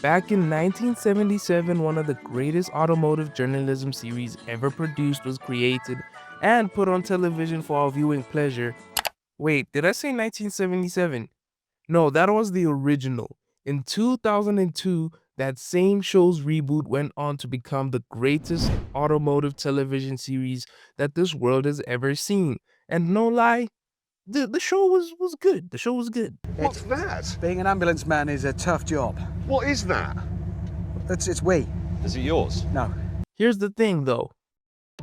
Back in 1977, one of the greatest automotive journalism series ever produced was created and put on television for our viewing pleasure. Wait, did I say 1977? No, that was the original. In 2002, that same show's reboot went on to become the greatest automotive television series that this world has ever seen. And no lie, the show was good. The show was good. What's that? Being an ambulance man is a tough job. What is that? It's we. Is it yours? No. Here's the thing though.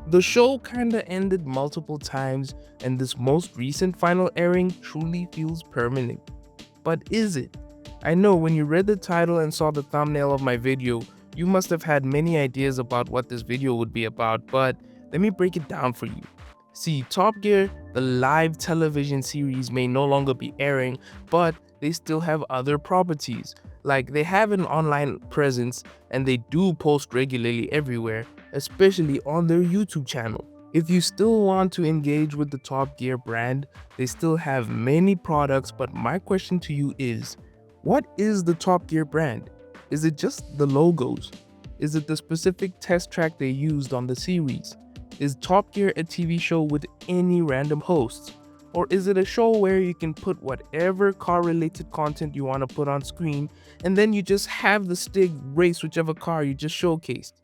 The show kinda ended multiple times, and this most recent final airing truly feels permanent. But is it? I know when you read the title and saw the thumbnail of my video, you must have had many ideas about what this video would be about, but let me break it down for you. See, Top Gear, the live television series, may no longer be airing, but they still have other properties. Like, they have an online presence and they do post regularly everywhere, especially on their YouTube channel. If you still want to engage with the Top Gear brand, they still have many products, but my question to you is, what is the Top Gear brand? Is it just the logos? Is it the specific test track they used on the series? Is Top Gear a TV show with any random hosts? Or is it a show where you can put whatever car-related content you want to put on screen, and then you just have the Stig race whichever car you just showcased?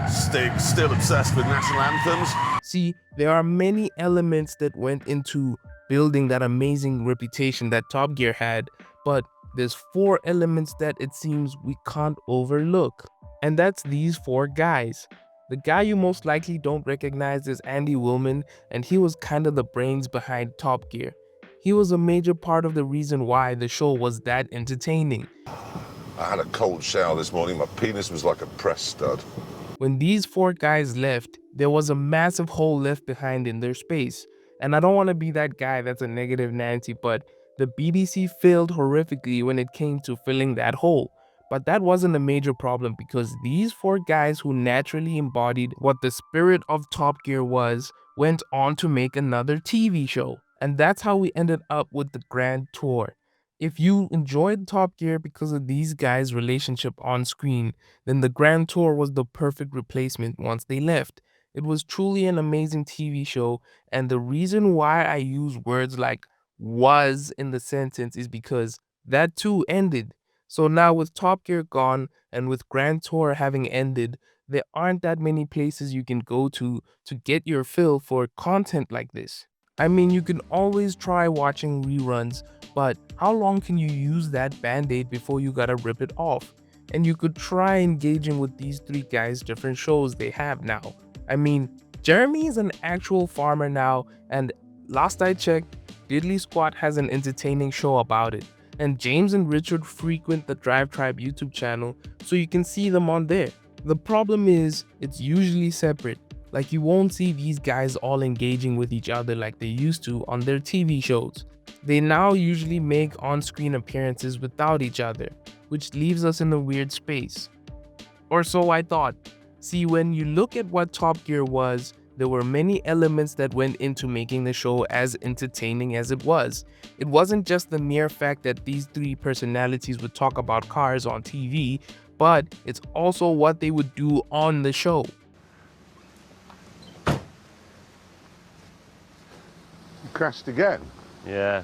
Stig, still obsessed with national anthems. See, there are many elements that went into building that amazing reputation that Top Gear had, but there's 4 elements that it seems we can't overlook. And that's these 4 guys. The guy you most likely don't recognize is Andy Willman, and he was kind of the brains behind Top Gear. He was a major part of the reason why the show was that entertaining. I had a cold shower this morning. My penis was like a press stud. When these 4 guys left, there was a massive hole left behind in their space. And I don't want to be that guy that's a negative Nancy, but the BBC failed horrifically when it came to filling that hole. But that wasn't a major problem because these 4 guys who naturally embodied what the spirit of Top Gear was went on to make another TV show. And that's how we ended up with the Grand Tour. If you enjoyed Top Gear because of these guys' relationship on screen, then the Grand Tour was the perfect replacement once they left. It was truly an amazing TV show, and the reason why I use words like was in the sentence is because that too ended. So now with Top Gear gone and with Grand Tour having ended, there aren't that many places you can go to get your fill for content like this. I mean, you can always try watching reruns, but how long can you use that band-aid before you gotta rip it off? And you could try engaging with these 3 guys' different shows they have now. I mean, Jeremy is an actual farmer now, and last I checked, Diddley Squat has an entertaining show about it. And James and Richard frequent the Drive Tribe YouTube channel, so you can see them on there. The problem is, it's usually separate. Like, you won't see these guys all engaging with each other like they used to on their TV shows. They now usually make on-screen appearances without each other, which leaves us in a weird space. Or so I thought. See, when you look at what Top Gear was, there were many elements that went into making the show as entertaining as it was. It wasn't just the mere fact that these 3 personalities would talk about cars on TV, but it's also what they would do on the show. You crashed again? Yeah.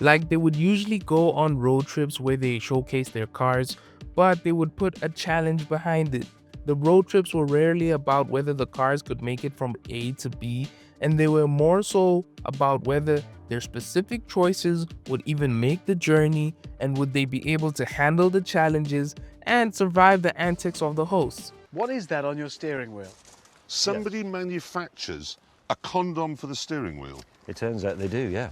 Like, they would usually go on road trips where they showcase their cars, but they would put a challenge behind it. The road trips were rarely about whether the cars could make it from A to B, and they were more so about whether their specific choices would even make the journey, and would they be able to handle the challenges and survive the antics of the hosts. What is that on your steering wheel? Somebody manufactures a condom for the steering wheel. It turns out they do, yeah.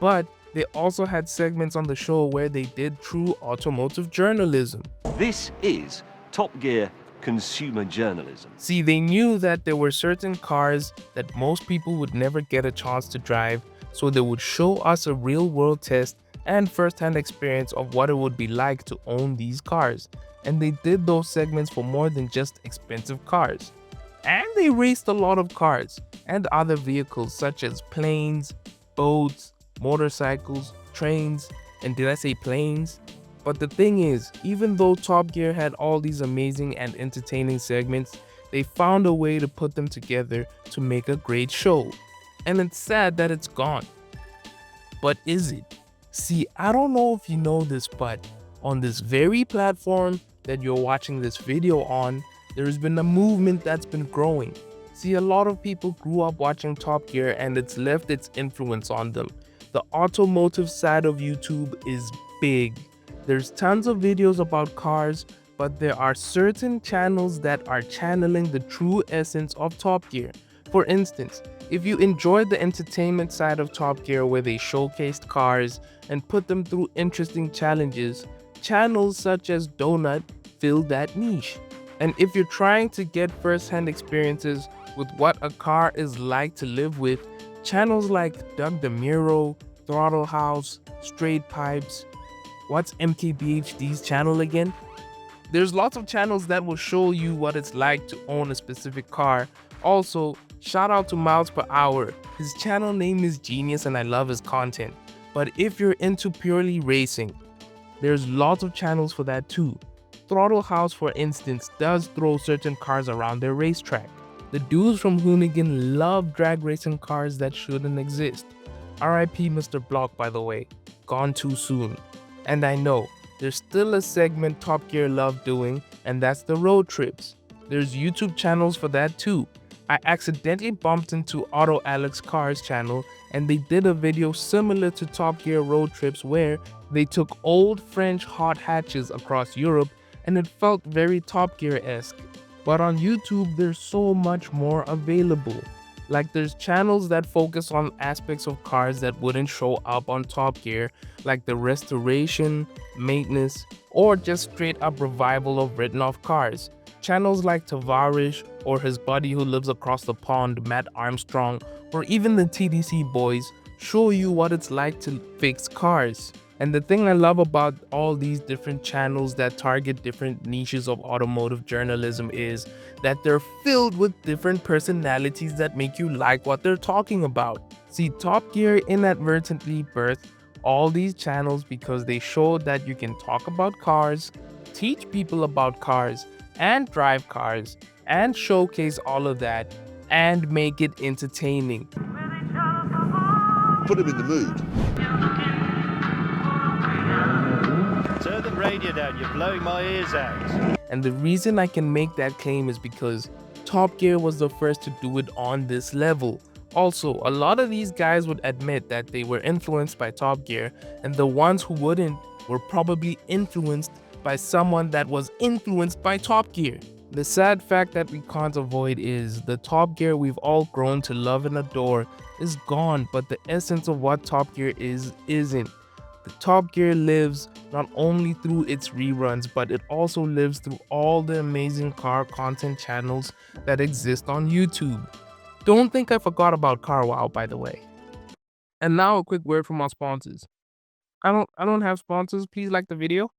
But they also had segments on the show where they did true automotive journalism. This is Top Gear consumer journalism. See, they knew that there were certain cars that most people would never get a chance to drive, so they would show us a real-world test and first-hand experience of what it would be like to own these cars. And they did those segments for more than just expensive cars. And they raced a lot of cars and other vehicles such as planes, boats, motorcycles, trains, And did I say planes? But the thing is, even though Top Gear had all these amazing and entertaining segments, they found a way to put them together to make a great show. And it's sad that it's gone. But is it? See, I don't know if you know this, but on this very platform that you're watching this video on, there's been a movement that's been growing. See, a lot of people grew up watching Top Gear and it's left its influence on them. The automotive side of YouTube is big. There's tons of videos about cars, but there are certain channels that are channeling the true essence of Top Gear. For instance, if you enjoyed the entertainment side of Top Gear where they showcased cars and put them through interesting challenges, channels such as Donut fill that niche. And if you're trying to get first-hand experiences with what a car is like to live with, channels like Doug DeMuro, Throttle House, Straight Pipes, what's MKBHD's channel again? There's lots of channels that will show you what it's like to own a specific car. Also, shout out to Miles Per Hour. His channel name is genius and I love his content. But if you're into purely racing, there's lots of channels for that too. Throttle House, for instance, does throw certain cars around their racetrack. The dudes from Hoonigan love drag racing cars that shouldn't exist. RIP Mr. Block, by the way, gone too soon. And I know, there's still a segment Top Gear love doing, and that's the road trips. There's YouTube channels for that too. I accidentally bumped into Auto Alex Cars channel and they did a video similar to Top Gear road trips where they took old French hot hatches across Europe and it felt very Top Gear-esque. But on YouTube, there's so much more available. Like there's channels that focus on aspects of cars that wouldn't show up on Top Gear, like the restoration, maintenance, or just straight up revival of written off cars. Channels like Tavarish or his buddy who lives across the pond, Matt Armstrong, or even the TDC boys show you what it's like to fix cars. And the thing I love about all these different channels that target different niches of automotive journalism is that they're filled with different personalities that make you like what they're talking about. See, Top Gear inadvertently birthed all these channels because they showed that you can talk about cars, teach people about cars, and drive cars, and showcase all of that, and make it entertaining. Put him in the mood. Turn the radio down, you're blowing my ears out. And the reason I can make that claim is because Top Gear was the first to do it on this level. Also, a lot of these guys would admit that they were influenced by Top Gear, and the ones who wouldn't were probably influenced by someone that was influenced by Top Gear. The sad fact that we can't avoid is the Top Gear we've all grown to love and adore is gone, but the essence of what Top Gear is isn't. The Top Gear lives not only through its reruns, but it also lives through all the amazing car content channels that exist on YouTube. Don't think I forgot about CarWow, by the way. And now a quick word from our sponsors. I don't have sponsors. Please like the video.